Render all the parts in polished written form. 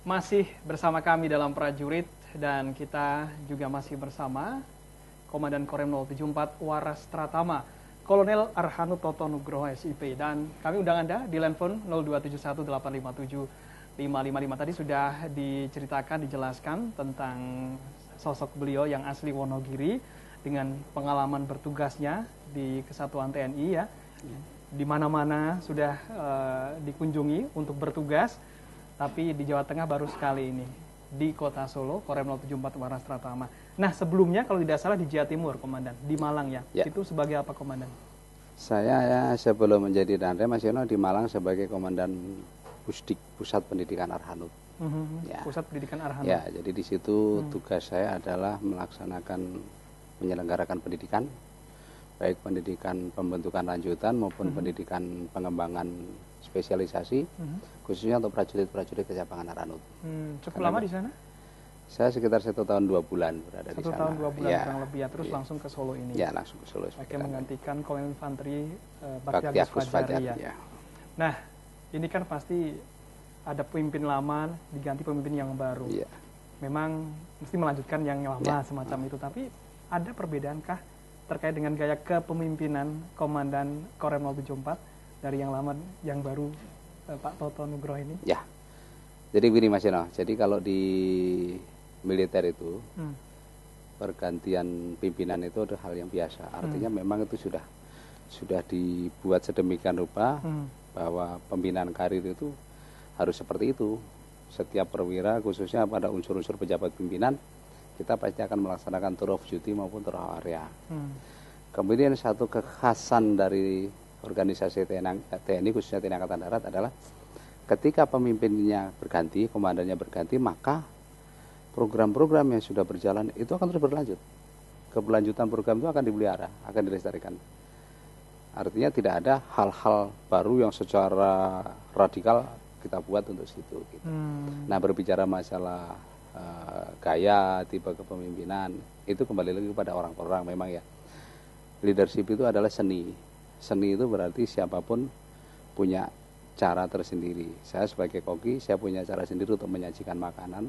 Masih bersama kami dalam Prajurit, dan kita juga masih bersama Komandan Korem 074 Waras Pratama, Kolonel Arhanud Toto Nugroho SIP, dan kami undang Anda di line phone 02718575555. Tadi sudah diceritakan, dijelaskan tentang sosok beliau yang asli Wonogiri dengan pengalaman bertugasnya di Kesatuan TNI ya. Di mana-mana sudah dikunjungi untuk bertugas. Tapi di Jawa Tengah baru sekali ini, di Kota Solo, Korem 074 Waras Pratama. Nah, sebelumnya kalau tidak salah di Jawa Timur, Komandan, di Malang ya. Itu sebagai apa, Komandan? Saya ya sebelum menjadi Danrem Mas Yono di Malang sebagai Komandan Pusdik, Pusat Pendidikan Arhanud. Ya. Pusat Pendidikan Arhanud. Ya, jadi di situ tugas saya adalah menyelenggarakan pendidikan, baik pendidikan pembentukan lanjutan maupun pendidikan pengembangan spesialisasi, khususnya untuk prajurit-prajurit Kecabangan Arhanud. Cukup lama di sana? Saya sekitar 1 tahun 2 bulan berada di sana. 1 tahun 2 bulan ya, kurang lebih ya, terus langsung ke Solo ini. Ya, langsung ke Solo. Oke, menggantikan Kolonel Infanteri Bakti Agus Fajari ya. Nah, ini kan pasti ada pemimpin lama diganti pemimpin yang baru. Ya. Memang mesti melanjutkan yang lama semacam itu, tapi ada perbedaankah terkait dengan gaya kepemimpinan Komandan Korem 074 dari yang lama, yang baru Pak Toto Nugroho ini? Ya, jadi begini Mas Yono, jadi kalau di militer itu pergantian pimpinan itu adalah hal yang biasa. Artinya memang itu sudah dibuat sedemikian rupa bahwa pembinaan karir itu harus seperti itu. Setiap perwira, khususnya pada unsur-unsur pejabat pimpinan, kita pasti akan melaksanakan tour of duty maupun tour of area. Kemudian satu kekhasan dari organisasi TNI khususnya TNI Angkatan Darat adalah ketika pemimpinnya berganti, komandannya berganti, maka program-program yang sudah berjalan itu akan terus berlanjut. Keberlanjutan program itu akan dipelihara, akan dilestarikan. Artinya tidak ada hal-hal baru yang secara radikal kita buat untuk situ. Gitu. Nah, berbicara masalah gaya, tipe kepemimpinan, itu kembali lagi kepada orang-orang memang ya. Leadership itu adalah seni. Seni itu berarti siapapun punya cara tersendiri. Saya sebagai koki, saya punya cara sendiri untuk menyajikan makanan,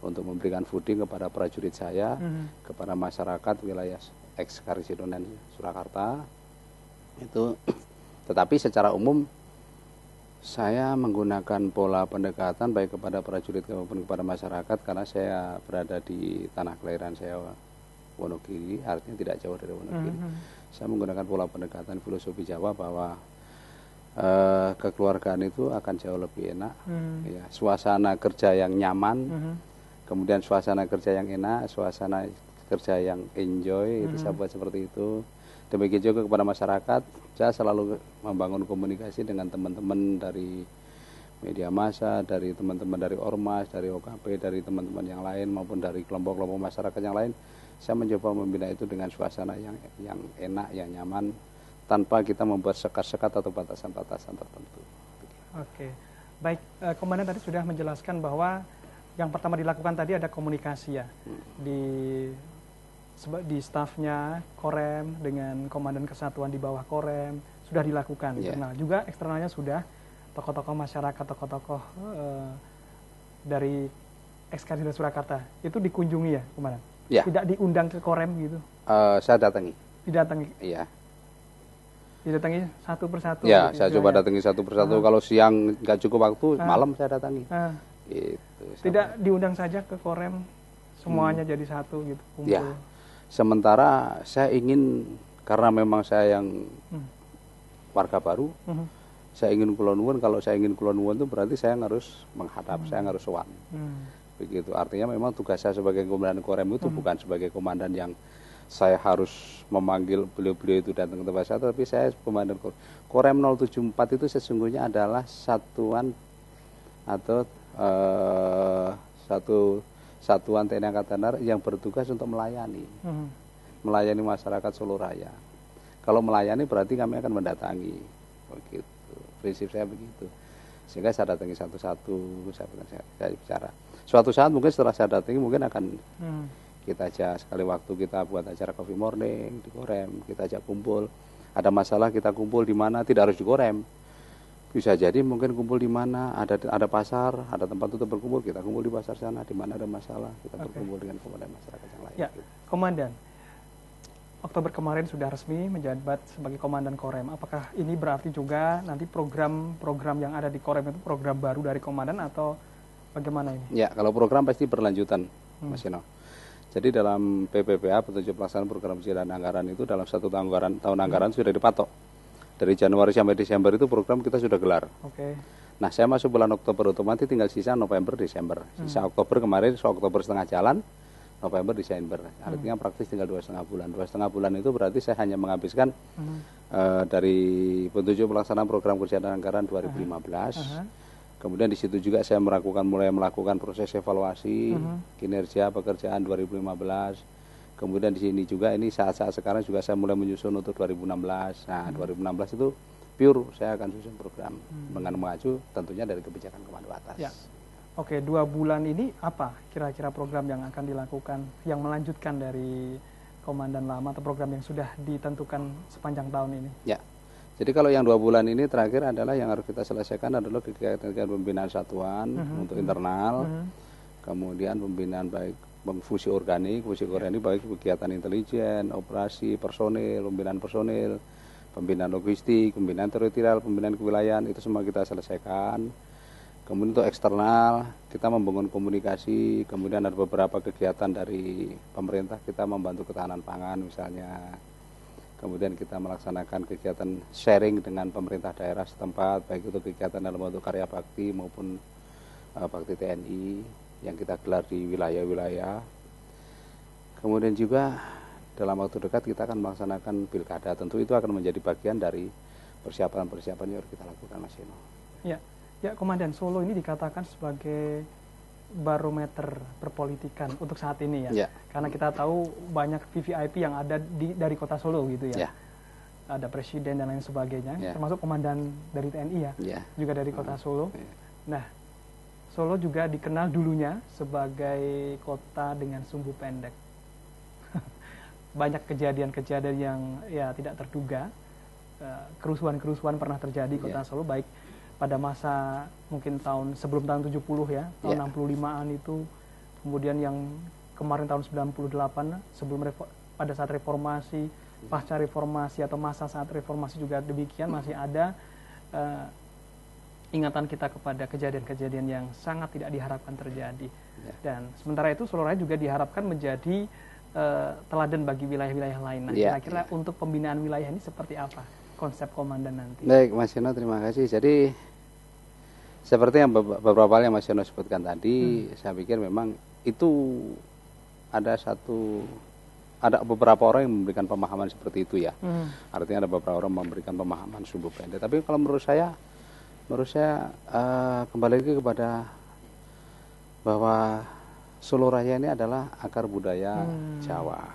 untuk memberikan fooding kepada prajurit saya, kepada masyarakat wilayah ex-Karisidenan Surakarta. Itu, tetapi secara umum saya menggunakan pola pendekatan baik kepada prajurit maupun kepada masyarakat karena saya berada di tanah kelahiran saya, Wonogiri, artinya tidak jauh dari Wonogiri. Saya menggunakan pola pendekatan filosofi Jawa bahwa kekeluargaan itu akan jauh lebih enak, ya, suasana kerja yang nyaman, kemudian suasana kerja yang enak, suasana kerja yang enjoy, itu saya buat seperti itu. Demikian juga kepada masyarakat, saya selalu membangun komunikasi dengan teman-teman dari media massa, dari teman-teman dari Ormas, dari OKP, dari teman-teman yang lain maupun dari kelompok-kelompok masyarakat yang lain. Saya mencoba membina itu dengan suasana yang enak, yang nyaman, tanpa kita membuat sekat-sekat atau batasan-batasan tertentu. Oke, baik. Komandan tadi sudah menjelaskan bahwa yang pertama dilakukan tadi ada komunikasi ya di stafnya Korem dengan komandan kesatuan di bawah Korem sudah dilakukan. Internal juga, eksternalnya sudah tokoh-tokoh masyarakat, tokoh-tokoh dari ex-Karisidenan Surakarta itu dikunjungi ya, Komandan? Ya. Tidak diundang ke Korem gitu? Saya datangi. Didatangi? Iya. Didatangi satu persatu? Ya, gitu, saya coba datangi satu persatu. Kalau siang nggak cukup waktu, malam saya datangi. Gitu, tidak diundang saja ke Korem, semuanya jadi satu gitu, kumpul? Ya, sementara saya ingin, karena memang saya yang warga baru, saya ingin Kulon Nuwun. Kalau saya ingin Kulon Nuwun itu berarti saya harus menghadap, saya harus sowan. Begitu, artinya memang tugas saya sebagai komandan Korem itu bukan sebagai komandan yang saya harus memanggil beliau-beliau itu datang ke tempat saya, tapi saya komandan Korem 074 itu sesungguhnya adalah satuan atau satuan TNI Angkatan Darat yang bertugas untuk melayani masyarakat Solo Raya. Kalau melayani berarti kami akan mendatangi, begitu. prinsip saya begitu. Sehingga saya datangi satu-satu, saya bicara. Suatu saat mungkin setelah saya datangi mungkin akan kita ajak sekali waktu kita buat acara coffee morning di Korem, kita ajak kumpul. Ada masalah kita kumpul di mana, tidak harus di Korem. Bisa jadi mungkin kumpul di mana, ada pasar, ada tempat untuk berkumpul, kita kumpul di pasar sana, di mana ada masalah, kita berkumpul dengan komandan masyarakat yang lain. Ya, gitu. Komandan, Oktober kemarin sudah resmi menjabat sebagai Komandan Korem. Apakah ini berarti juga nanti program-program yang ada di Korem itu program baru dari Komandan atau bagaimana ini? Ya, kalau program pasti berlanjutan, Mas Yeno. Jadi dalam PPPA, petunjuk pelaksanaan program kerja dan anggaran itu dalam satu tahun anggaran sudah dipatok. Dari Januari sampai Desember itu program kita sudah gelar. Oke. Nah, saya masuk bulan Oktober otomatis tinggal sisa November, Desember. Sisa Oktober kemarin, Oktober setengah jalan, November, Desember. Artinya praktis tinggal 2,5 bulan. 2,5 bulan itu berarti saya hanya menghabiskan dari petunjuk pelaksanaan program kerja dan anggaran 2015. Kemudian di situ juga saya mulai melakukan proses evaluasi kinerja pekerjaan 2015. Kemudian di sini juga ini saat-saat sekarang juga saya mulai menyusun untuk 2016. Nah, 2016 itu pure saya akan susun program dengan mengacu tentunya dari kebijakan komando atas. Ya. Oke, 2 bulan ini apa kira-kira program yang akan dilakukan yang melanjutkan dari komandan lama atau program yang sudah ditentukan sepanjang tahun ini? Ya. Jadi kalau yang 2 bulan ini terakhir adalah yang harus kita selesaikan adalah kegiatan pembinaan satuan untuk internal, kemudian pembinaan baik fungsi organik baik kegiatan intelijen, operasi, personil, pembinaan personil, pembinaan logistik, pembinaan teritorial, pembinaan kewilayahan itu semua kita selesaikan. Kemudian untuk eksternal kita membangun komunikasi, kemudian ada beberapa kegiatan dari pemerintah kita membantu ketahanan pangan misalnya. Kemudian kita melaksanakan kegiatan sharing dengan pemerintah daerah setempat, baik itu kegiatan dalam bentuk karya bakti maupun bakti TNI yang kita gelar di wilayah-wilayah. Kemudian juga dalam waktu dekat kita akan melaksanakan pilkada. Tentu itu akan menjadi bagian dari persiapan-persiapan yang harus kita lakukan, Mas Yeno. Ya, Komandan, Solo ini dikatakan sebagai barometer perpolitikan untuk saat ini ya. Karena kita tahu banyak VVIP yang ada dari kota Solo gitu ya. Ada presiden dan lain sebagainya, termasuk komandan dari TNI juga dari kota Solo. Nah, Solo juga dikenal dulunya sebagai kota dengan sumbu pendek. Banyak kejadian-kejadian yang ya tidak terduga, kerusuhan-kerusuhan pernah terjadi di kota Solo, baik pada masa mungkin sebelum tahun 70 ya, tahun 65-an itu, kemudian yang kemarin tahun 98 pada saat reformasi, pasca reformasi atau masa saat reformasi juga demikian, masih ada ingatan kita kepada kejadian-kejadian yang sangat tidak diharapkan terjadi. Dan sementara itu Solo Raya juga diharapkan menjadi teladan bagi wilayah-wilayah lain. Nah, kira-kira untuk pembinaan wilayah ini seperti apa konsep komandan nanti? Baik, Mas Yono, terima kasih. Jadi seperti yang beberapa hal yang Mas Yono sebutkan tadi, saya pikir memang itu ada beberapa orang yang memberikan pemahaman seperti itu ya. Artinya ada beberapa orang memberikan pemahaman sumbu pendek. Tapi kalau menurut saya kembali lagi kepada bahwa Solo Raya ini adalah akar budaya Jawa.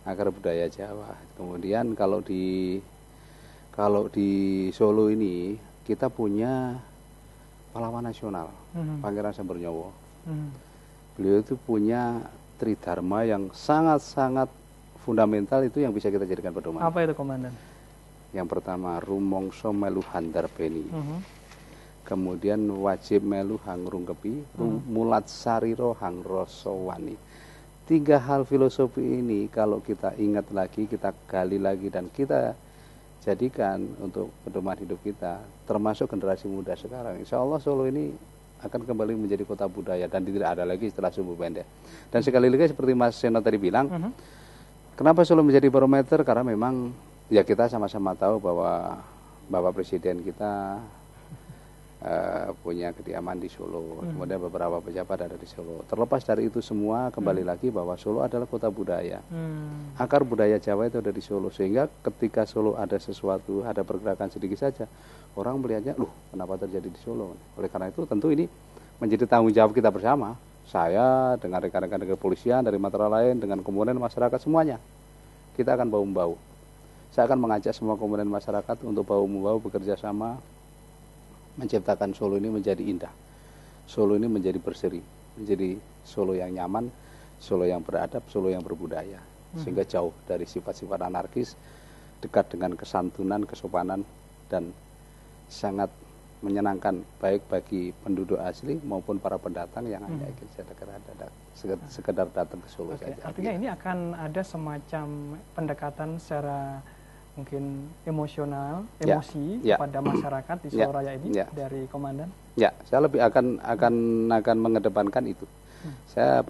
Akar budaya Jawa. Kemudian kalau di Solo ini kita punya pahlawan nasional, Pangeran Sambernyowo. Beliau itu punya tridharma yang sangat-sangat fundamental, itu yang bisa kita jadikan pedoman. Apa itu, Komandan? Yang pertama, rumongso melu handarbeni. Kemudian wajib melu hangrungkepi, mulat sariro hangrosowani. 3 hal filosofi ini kalau kita ingat lagi, kita gali lagi dan kita jadikan untuk pedoman hidup kita, termasuk generasi muda sekarang, insya Allah Solo ini akan kembali menjadi kota budaya dan tidak ada lagi istilah sumbu pendek. Dan sekali lagi seperti Mas Seno tadi bilang, kenapa Solo menjadi barometer? Karena memang ya kita sama-sama tahu bahwa Bapak Presiden kita punya kediaman di Solo, kemudian beberapa pejabat ada di Solo. Terlepas dari itu semua, kembali lagi bahwa Solo adalah kota budaya. Akar budaya Jawa itu ada di Solo, sehingga ketika Solo ada sesuatu, ada pergerakan sedikit saja, orang melihatnya, loh kenapa terjadi di Solo? Oleh karena itu tentu ini menjadi tanggung jawab kita bersama. Saya dengan rekan-rekan dari kepolisian, dari matra lain, dengan komponen masyarakat semuanya, kita akan bahu-membahu. Saya akan mengajak semua komponen masyarakat untuk bahu-membahu bekerja sama menciptakan Solo ini menjadi indah, Solo ini menjadi berseri, menjadi Solo yang nyaman, Solo yang beradab, Solo yang berbudaya, sehingga jauh dari sifat-sifat anarkis, dekat dengan kesantunan, kesopanan, dan sangat menyenangkan baik bagi penduduk asli maupun para pendatang yang hanya ingin sekedar datang ke Solo saja. Artinya ini akan ada semacam pendekatan secara mungkin emosional, emosi kepada masyarakat di Solo Raya ini dari Komandan. Ya, saya lebih akan mengedepankan itu.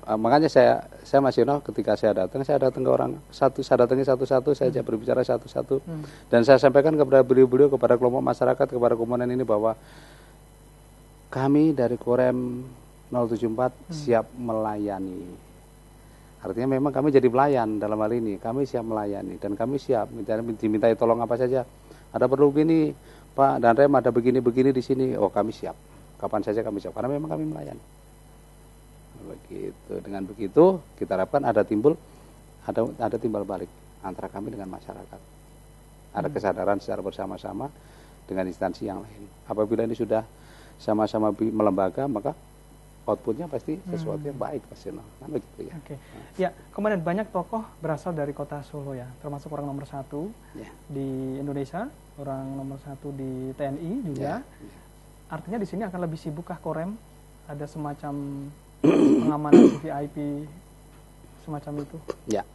Makanya saya Mas Yono, ketika saya datang ke orang satu, saya datangi satu-satu, saya ajak berbicara satu-satu, dan saya sampaikan kepada beliau-beliau, kepada kelompok masyarakat, kepada komandan ini bahwa kami dari Korem 074 siap melayani. Artinya memang kami jadi pelayan dalam hal ini, kami siap melayani dan kami siap dimintai tolong apa saja. Ada perlu begini, Pak dan Rem, ada begini-begini di sini. Oh, kami siap. Kapan saja kami siap, karena memang kami melayani. Begitu, dengan begitu kita harapkan ada timbal balik antara kami dengan masyarakat, ada kesadaran secara bersama-sama dengan instansi yang lain. Apabila ini sudah sama-sama melembaga, maka outputnya pasti sesuatu yang baik pasti. Nah, begitu ya. Ya, Komandan, banyak tokoh berasal dari kota Solo ya, termasuk orang nomor 1 di Indonesia, orang nomor 1 di TNI juga. Artinya di sini akan lebih sibukkah Korem? Ada semacam pengamanan VIP semacam itu? Ya,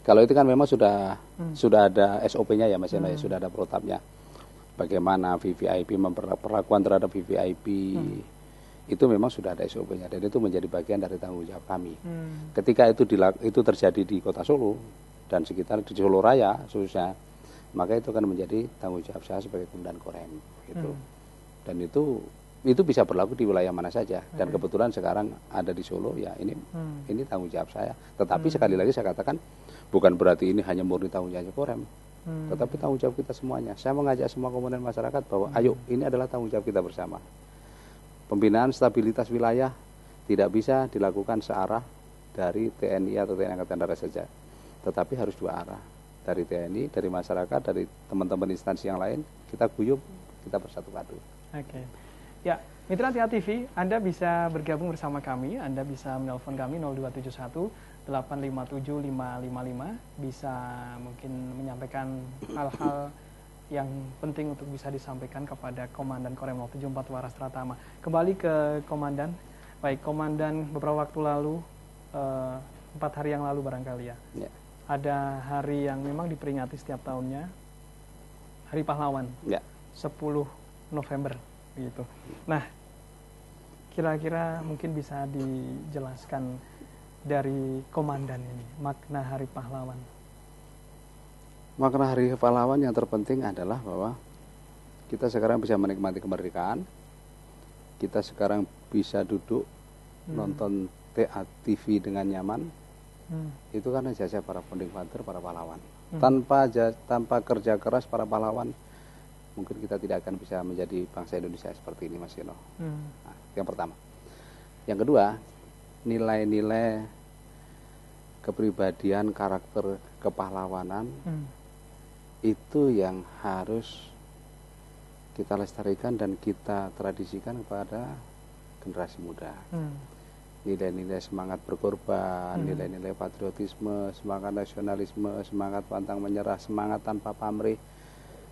kalau itu kan memang sudah ada SOP-nya ya Mas Yono, sudah ada protapnya. Bagaimana VVIP perlakuan terhadap VVIP itu memang sudah ada SOP-nya, dan itu menjadi bagian dari tanggung jawab kami. Ketika itu terjadi di Kota Solo dan sekitar di Solo Raya khususnya, maka itu akan menjadi tanggung jawab saya sebagai Komandan Korem gitu. Dan itu bisa berlaku di wilayah mana saja, dan kebetulan sekarang ada di Solo ya, ini tanggung jawab saya. Tetapi sekali lagi saya katakan, bukan berarti ini hanya murni tanggung jawab Korem, tetapi tanggung jawab kita semuanya. Saya mengajak semua komponen masyarakat bahwa ayo, ini adalah tanggung jawab kita bersama. Pembinaan stabilitas wilayah tidak bisa dilakukan searah dari TNI atau TNI Angkatan Darat saja, tetapi harus dua arah, dari TNI, dari masyarakat, dari teman-teman instansi yang lain. Kita guyup, kita bersatu padu. Ya, Mitra Tia TV, Anda bisa bergabung bersama kami, Anda bisa menelpon kami 0271 857 555, bisa mungkin menyampaikan hal-hal yang penting untuk bisa disampaikan kepada Komandan Korem 074 Waras Pratama. Kembali ke Komandan. Baik, Komandan, beberapa waktu lalu, 4 hari yang lalu barangkali ya, ada hari yang memang diperingati setiap tahunnya, Hari Pahlawan, 10 November gitu. Nah, kira-kira mungkin bisa dijelaskan dari Komandan ini makna Hari Pahlawan. Makna Hari Pahlawan yang terpenting adalah bahwa kita sekarang bisa menikmati kemerdekaan, kita sekarang bisa duduk nonton TV dengan nyaman. Itu karena jasa para founding father, para pahlawan. Tanpa kerja keras para pahlawan, mungkin kita tidak akan bisa menjadi bangsa Indonesia seperti ini, Mas Yono. Nah, yang pertama. Yang kedua, nilai-nilai kepribadian, karakter kepahlawanan itu yang harus kita lestarikan dan kita tradisikan kepada generasi muda. Nilai-nilai semangat berkorban, nilai-nilai patriotisme, semangat nasionalisme, semangat pantang menyerah, semangat tanpa pamrih,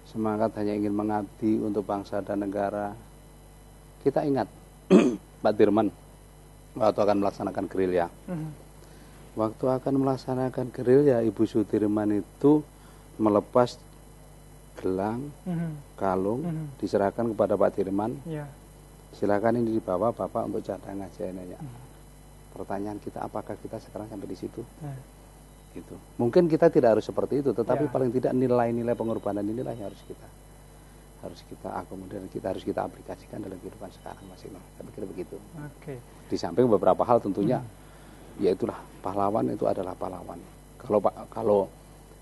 semangat hanya ingin mengabdi untuk bangsa dan negara. Kita ingat Pak Dirman waktu akan melaksanakan gerilya. Waktu akan melaksanakan gerilya, Ibu Sudirman itu melepas gelang, kalung, diserahkan kepada Pak Dirman. Silakan ini dibawa Bapak untuk cadangan aja. Pertanyaan kita, apakah kita sekarang sampai di situ? Gitu. Mungkin kita tidak harus seperti itu, tetapi paling tidak nilai-nilai pengorbanan inilah yang harus kita akomodir, kita harus kita aplikasikan dalam kehidupan sekarang, Mas Ino. Saya pikir begitu. Di samping beberapa hal tentunya, yaitulah pahlawan itu adalah pahlawan.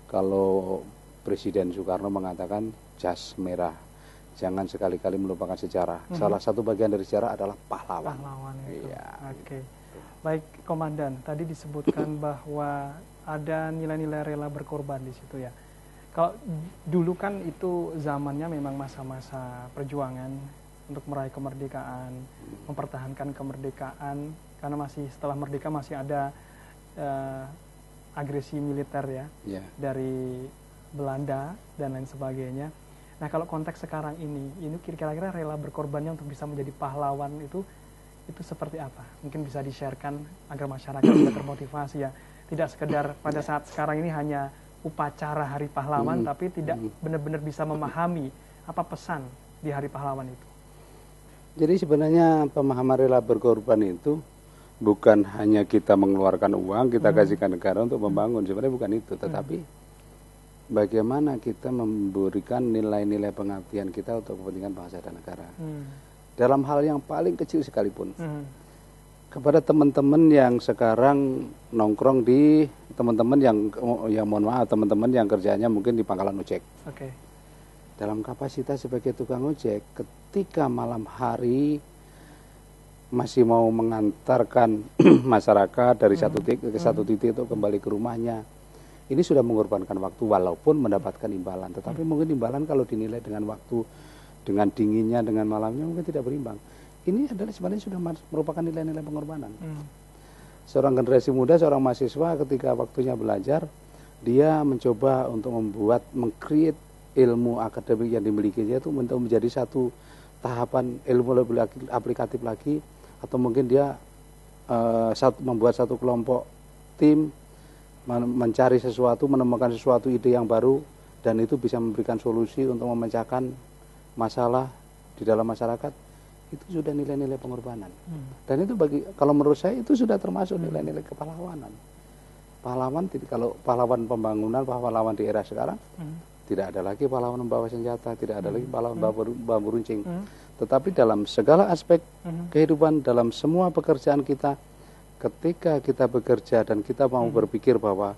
Kalau Presiden Soekarno mengatakan jas merah, jangan sekali-kali melupakan sejarah. Salah satu bagian dari sejarah adalah pahlawan. Itu. Baik, Komandan, tadi disebutkan bahwa ada nilai-nilai rela berkorban di situ ya. Kalau dulu kan itu zamannya memang masa-masa perjuangan untuk meraih kemerdekaan, mempertahankan kemerdekaan, karena masih setelah merdeka masih ada agresi militer ya, dari Belanda dan lain sebagainya. Nah, kalau konteks sekarang ini kira-kira rela berkorbannya untuk bisa menjadi pahlawan itu seperti apa? Mungkin bisa di-sharekan agar masyarakat bisa termotivasi ya. Tidak sekedar pada saat sekarang ini hanya upacara Hari Pahlawan, tapi tidak benar-benar bisa memahami apa pesan di Hari Pahlawan itu. Jadi sebenarnya pemahaman rela berkorban itu bukan hanya kita mengeluarkan uang, kita kasihkan negara untuk membangun, sebenarnya bukan itu, tetapi bagaimana kita memberikan nilai-nilai pengabdian kita untuk kepentingan bangsa dan negara. Dalam hal yang paling kecil sekalipun. Kepada teman-teman yang sekarang nongkrong di teman-teman yang mohon maaf, teman-teman yang kerjanya mungkin di pangkalan ojek. Dalam kapasitas sebagai tukang ojek, ketika malam hari masih mau mengantarkan masyarakat dari satu titik ke satu titik itu kembali ke rumahnya, ini sudah mengorbankan waktu walaupun mendapatkan imbalan. Tetapi mungkin imbalan kalau dinilai dengan waktu, dengan dinginnya, dengan malamnya mungkin tidak berimbang. Ini adalah sebenarnya sudah merupakan nilai-nilai pengorbanan. Seorang generasi muda, seorang mahasiswa ketika waktunya belajar, dia mencoba untuk meng-create ilmu akademik yang dimiliki dia itu untuk menjadi satu tahapan ilmu lebih aplikatif lagi, atau mungkin dia membuat satu kelompok tim, mencari sesuatu, menemukan sesuatu ide yang baru, dan itu bisa memberikan solusi untuk memecahkan masalah di dalam masyarakat. Itu sudah nilai-nilai pengorbanan. Dan itu kalau menurut saya itu sudah termasuk nilai-nilai kepahlawanan. Pahlawan, kalau pahlawan pembangunan, pahlawan di era sekarang, tidak ada lagi pahlawan membawa senjata, tidak ada lagi pahlawan bambu runcing. Tetapi dalam segala aspek kehidupan, dalam semua pekerjaan kita, ketika kita bekerja dan kita mau berpikir bahwa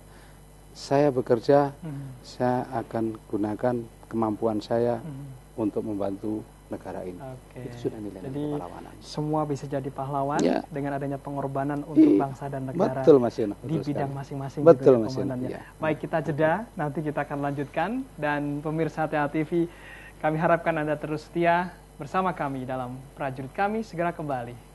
saya bekerja, saya akan gunakan kemampuan saya untuk membantu negara ini. Itu sudah nilai-nilai kepahlawanan. Semua bisa jadi pahlawan dengan adanya pengorbanan untuk bangsa dan negara. Betul, Mas Yono, di bidang masing-masing. Betul, Mas Yono. Baik, kita jeda, nanti kita akan lanjutkan, dan pemirsa TA TV, kami harapkan Anda terus setia bersama kami dalam Prajurit Kami segera kembali.